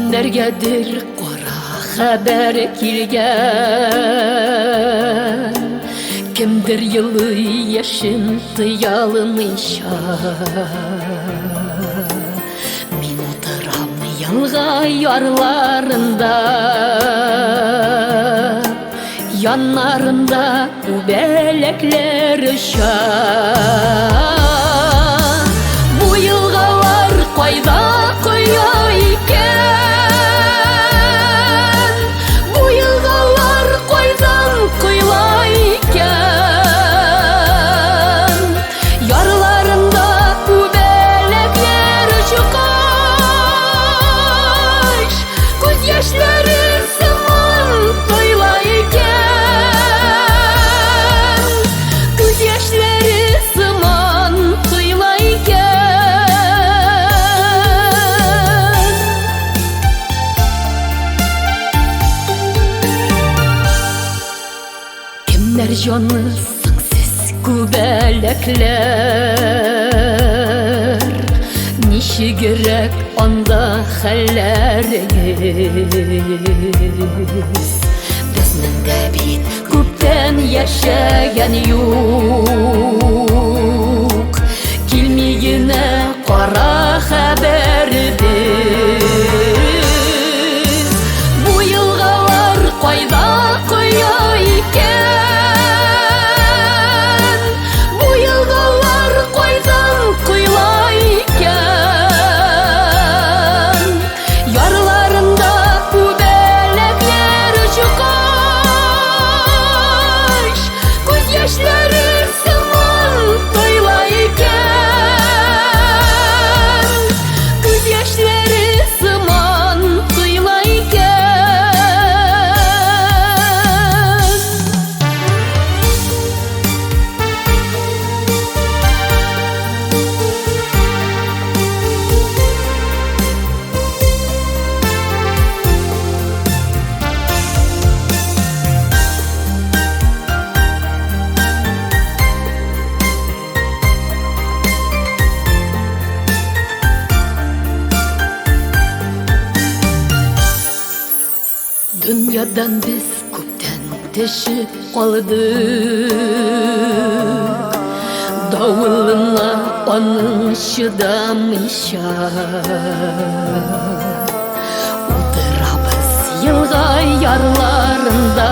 Kimlergedir qora haber kilgen, kimdir yılı yaşıntı yalınışa. Min oturam yalga yarlarında, yanlarında ubelekler ışar. Bu yılgalar qayda koyuyor iken, bu yılgalar qaydan kıyla iken, yarlarında ubelekler çıkar, göz yaşları zaman kıyla iken, göz yaşları zaman kıyla iken. Kimler canı sınksız kubelekler, nişi gerek onda halleriniz. Bizning de bit ko'pdan yashagan yo'q, kelmigina qora xabardir. Bu yılgalar qayda qo'yuyor iken, bu yılgalar qaydan kıyla iken, yarlarında ubelekler çıkar, göz yaşları zaman kıyla iken, göz yaşları zaman kıyla iken. Dünyadan biz köpten teşip kaldık, davuluna onun şıdamışa. Oturabız yılga yarlarında,